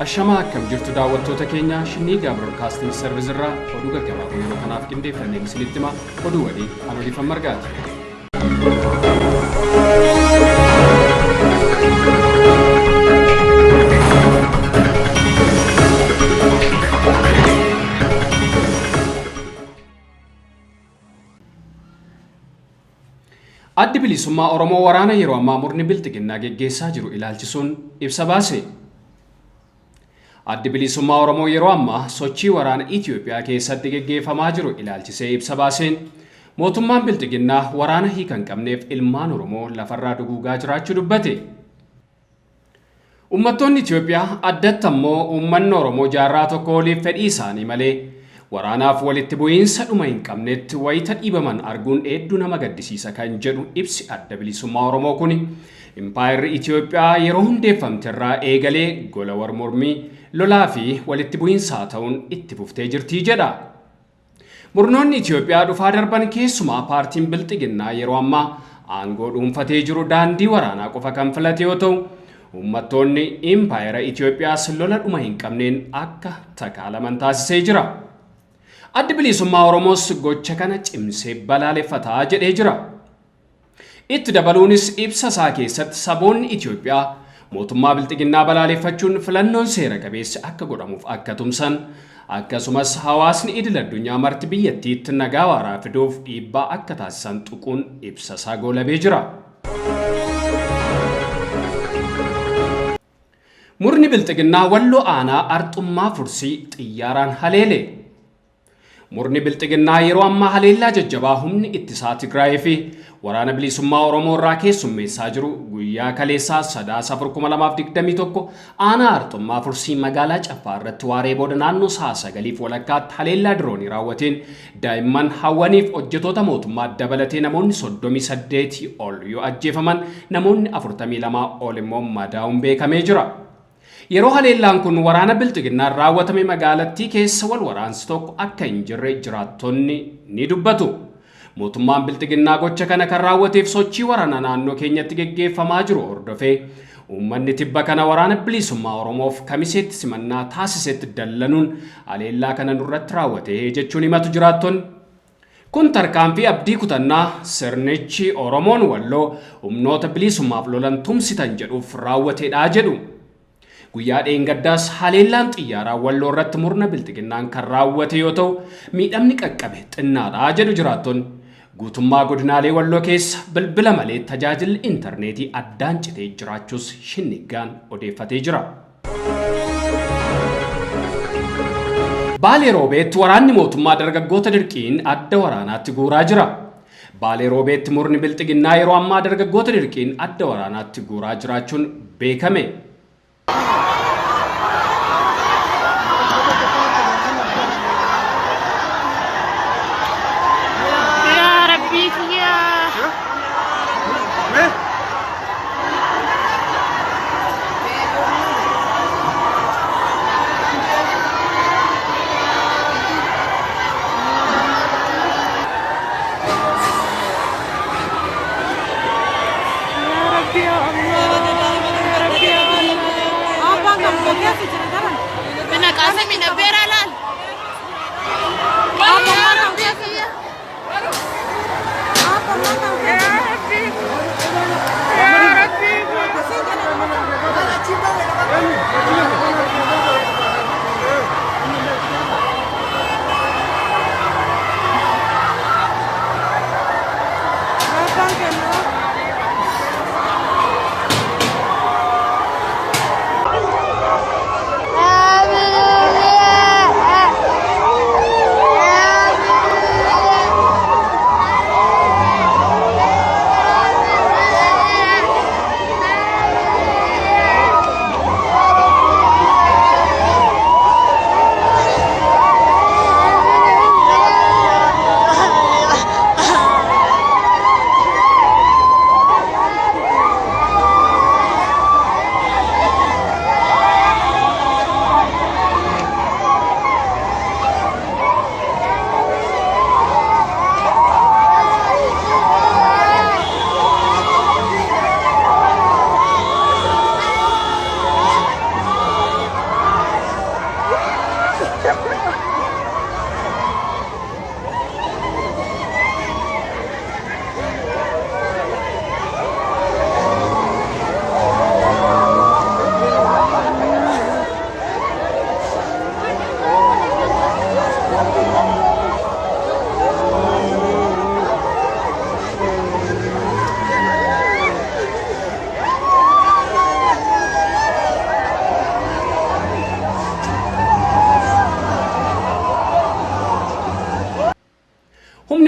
Ashama akkam jirtu daawwattoota keenya SHINNIIGAA BROADCASTING SERVICE irraa oduu gaggabaaboo yeroo kanaaf qindeeffannee isinitti hima oduu waliin anoolifan margaati. Addi bilisummaa Oromoo waraana yeroo ammaa murni bilxiginnaa geggeessaa jiru ilaalchisuun ibsa baase. Addi bilisummaa Oromoo yeroo ammaa sochii waraana Itoophiyaa keessatti geggeeffamaa jiru ilaalchisee ibsa baaseen mootummaan bilxiginnaa waraana hiika hin qabneef ilmaan Oromoo lafarraa duguugaa jiraachuu dubbate. Uummattoonni Itoophiyaa addatti ammoo uummanni Oromoo jaarraa tokko oliif fedhii isaanii malee waraanaaf walitti bu'iinsa dhuma hin qabnetti wayita dhiibaman arguun hedduu nama gaddisiisa kan jedhu ibsi adda bilisummaa Oromoo kuni impaayirri Itoophiyaa yeroo hundeeffamte irraa eegalee gola warmormii lolaa fi walitti bu'iinsaa ta'uun itti fuftee jirti jedha. Murnoonni Itoophiyaa dhufaa darban keessumaa paartiin bilxiginnaa yeroo ammaa aangoo dhuunfatee jiru daandii waraanaa qofa kan filate yoo ta'u uummattoonni impaayira Itoophiyaas lola dhuma hin qabneen akka takaalaman taasisee jira. Addi bilisummaa Oromoos gocha kana cimsee balaaleffataa jedhee jira. Itti dabaluunis ibsa isaa keessatti saboonni Itoophiyaa mootummaa bilxiginnaa balaaleffachuun filannoon seera qabeessi akka godhamuuf akka tumsan akkasumas hawaasni idil addunyaa marti biyyattiitti nagaa waaraa fiduuf dhiibbaa akka taasisan tuquun ibsa isaa goolabee jira. Murni bilxiginnaa walloo aanaa arxummaa fursii xiyyaaraan haleele. Murni bilxiginnaa yeroo ammaa haleellaa jajjabaa humni ittisaa Tigraay fi waraana bilisummaa Oromoo irraa keessummeessaa jiru guyyaa kaleessaa Sadaasa 2021 aanaa arxummaa fursii magaalaa Caffaa irratti waaree booda naannoo sa'a 9 walakkaatti haleellaa diroonii raawwateen daa'imman hawwaniif hojjettoota mootummaa dabalatee namoonni 38 ol yoo ajjeefaman namoonni 42 ol immoo madaa'uun beekamee jira. Yeroo haleellaan kun waraana bilxiginnaan raawwatame magaalattii keessa wal waraansi tokko akka hin jirre jiraattonni ni dubbatu. Mootummaan bilxiginnaa gocha kana kan raawwateef sochii waraanaa naannoo keenyatti geggeeffamaa jiru hordofee uummanni tibba kana waraana bilisummaa Oromoof kamiseetti simannaa taasisetti dallanuun haleellaa kana nurratti raawwate jechuun himatu jiraattonni. Kun tarkaanfii abdii kutannaa sirnichi Oromoon walloo humnoota bilisummaaf lolan tumsitan jedhuuf raawwateedha jedhu. Guyyaa dheengaddaas haleellaan xiyyaaraa walloo irratti murna bilxiginnaan kan raawwate yoo ta'u miidhamni qaqqabe xinnaadha jedhu jiraattonni. Guutummaa godinaalee walloo keessa bilbila malee tajaajilli intarneetii addaan citee jiraachuus SHINNIIGAAN odeeffatee jira. Baalee Roobeetti waraanni mootummaa dargaggoota dirqiin adda waraanaatti guuraa jira. Baalee Roobeetti murni bilxiginnaa yeroo ammaa dargaggoota dirqiin adda waraanaatti guuraa jiraachuun beekame.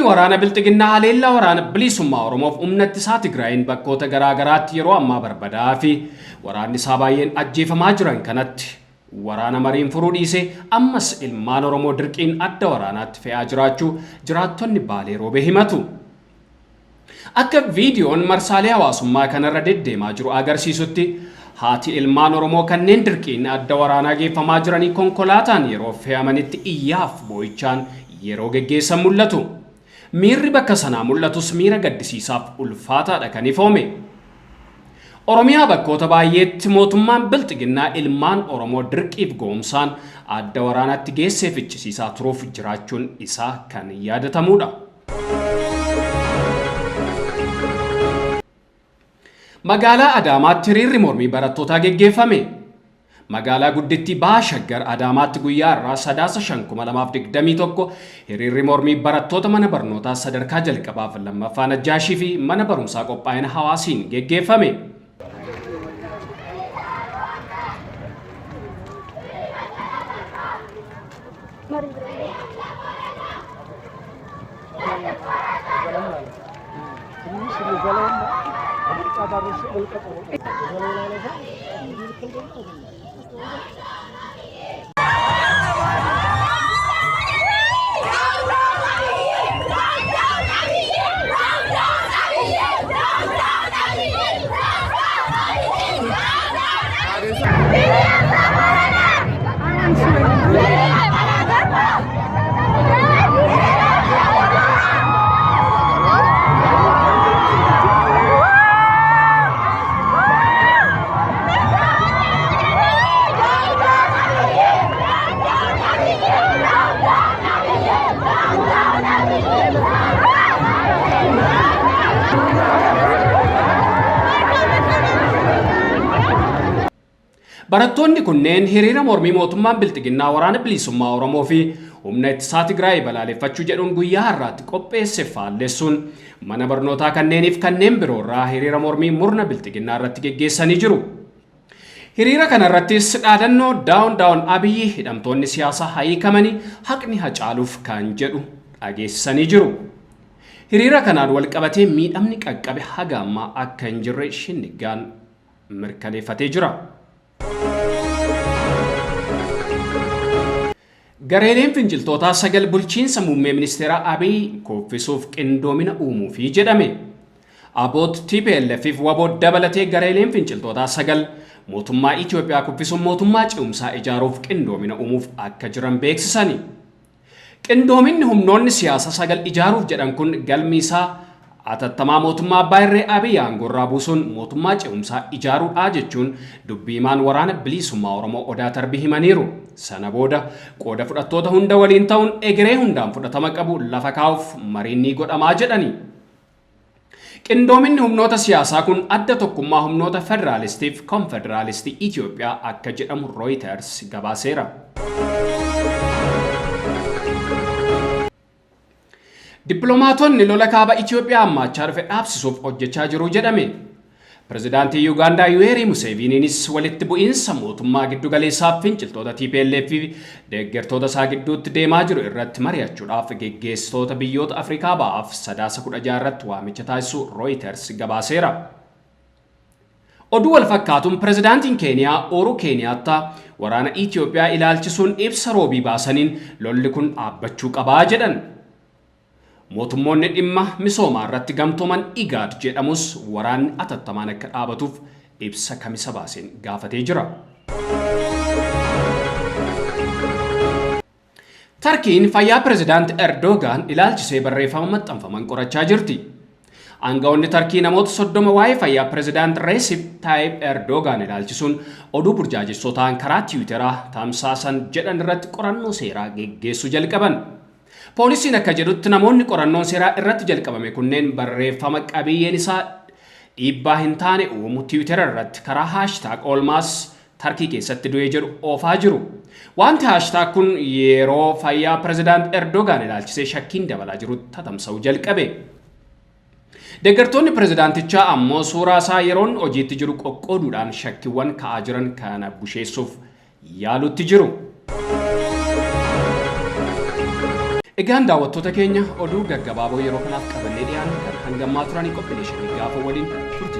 waraana bilxiginnaa haleellaa waraana bilisummaa Oromoof humna ittisaa Tigraayin bakkoota garaa garaatti yeroo ammaa barbadaa fi waraanni isaa baay'een ajjeefamaa jiran kanatti waraana mariin furuu dhiisee ammas ilmaan Oromoo dirqiin adda waraanaatti fe'aa jiraachuu jiraattonni Baalee roobee himatu. Akka viidiyoon marsaalee hawaasummaa kanarra deddeemaa jiru agarsiisutti haati ilmaan Oromoo kanneen dirqiin adda waraanaa geeffamaa jiranii konkolaataan yeroo fe'amanitti iyyaaf boo'ichaan yeroo geggeessan mul'atu. Miirri bakka sanaa mul'atus miira gaddisiisaaf ulfaataadha kan ifoome. Oromiyaa bakkoota baay'eetti mootummaan bilxiginnaa ilmaan Oromoo dirqiif goomsaan adda waraanaatti geessee fichisiisaa turuuf jiraachuun isaa kan yaadatamudha. Magaalaa Adaamaatti hiriirri mormii barattootaa geggeeffame. Magaalaa guddittii Baashaggar Adaamaatti guyyaa irraa Sadaasa 2021 hiriirri mormii barattoota mana barnootaa sadarkaa jalqabaaf lammaffaa Najjaashii fi mana barumsaa qophaa'ina hawaasiin geggeeffame. Barattoonni kunneen hiriira mormii mootummaan bilxiginnaa waraana bilisummaa Oromoo fi humna ittisaa Tigraay balaaleffachuu jedhuun guyyaa har'aatti qopheesse faalleessuun mana barnootaa kanneeniif kanneen biroo irraa hiriira mormii murna bilxiginnaa irratti geggeessanii jiru. Hiriira kanarrattis dhaadannoo daawun Abiyyi hidhamtoonni siyaasaa hiikamanii haqni hacaaluuf kan jedhu dhageessisanii jiru. Hiriira kanaan wal qabatee miidhamni qaqqabe haga ammaa akka hin jirre Shinniigaan mirkaneeffatee jira. Gareeleen finciltootaa sagal bulchiinsa muummee ministeera Abiy kuffisuuf qindoomina uumuufi jedhame. Aboot TPLF fi waboot dabalatee gareeleen finciltootaa sagal mootummaa Itoophiyaa kuffisuun mootummaa ce'umsaa ijaaruuf qindoomina uumuuf akka jiran beeksisani. Qindoominni humnoonni siyaasa sagal ijaaruuf jedhan kun galmi isaa atattamaa mootummaa abbaa irree Abiy aangorraa buusuun mootummaa ce'umsaa ijaaruudhaa jechuun dubbiimaan waraana bilisummaa Oromoo Odaa Tarbii himaniiru. Sana booda qooda fudhattoota hunda waliin ta'uun egeree hundaan fudhatama qabu lafa kaa'uuf mariin ni godhamaa jedhani. Qindoominni humnoota siyaasaa kun adda tokkummaa humnoota federaalistii fi konfederaalistii Itoophiyaa akka jedhamu Reuters gabaaseera. Dippiloomaatonni lola kaaba Itoophiyaa hammaachaa dhufe dhaabsisuuf hojjechaa jiru jedhame. Pireezidaantii Yuugaandaa Yuweerii Museeviiniinis walitti bu'iinsa mootummaa giddu galeessaaf finciltoota TPLF fi deeggartoota isaa gidduutti deemaa jiru irratti mari'achuudhaaf geggeessitoota biyyoota Afrikaa ba'aaf Sadaasa 16 irratti waamicha taasisuu Reuters gabaaseera. Oduu wal fakkaatuun pireezidaantiin Keeniyaa Uhuru Keeniyaattaa waraana Itoophiyaa ilaalchisuun ibsa roobii baasaniin lolli kun dhaabbachuu qabaa jedhan. Mootummoonni dhimma misoomaa irratti gamtooman IGAD jedhamus waraanni atattamaan akka dhaabatuuf ibsa kamisa baaseen gaafatee jira. Tarkiin fayyaa pireezidaanti Erdogan ilaalchisee barreeffama maxxanfaman qorachaa jirti. Aangawoonni Tarkii namoota 30 waa'ee fayyaa pireezidaanti Recep Tayyip Erdogan ilaalchisuun oduu burjaajessotaan karaa Tiwiiteraa Tamsaasan jedhan irratti qorannoo seeraa geggeessuu jalqaban. Poolisiin akka jedhutti namoonni qorannoon seeraa irratti jalqabame kunneen barreeffama qabiyyeen isaa dhiibbaa hin taane uumu Tiwiitera irratti karaa haashtaag oolmaas Tarkii keessatti du'ee jedhu oofaa jiru. Wanti haashtaag kun yeroo fayyaa pireezidaanti Erdogan ilaalchisee shakkiin dabalaa jirutti tamsa'uu jalqabe. Deeggartoonni pireezidaantichaa ammoo suuraa isaa yeroon hojiitti jiru qoqqooduudhaan shakkiiwwan ka'aa jiran kana busheessuuf yaalutti jiru. Egaan daawwattoota keenya oduu gaggabaaboo yeroo kanaaf qabannee dhiyaannu kan hangammaa turanii qophiilee shanii gaafa waliin turte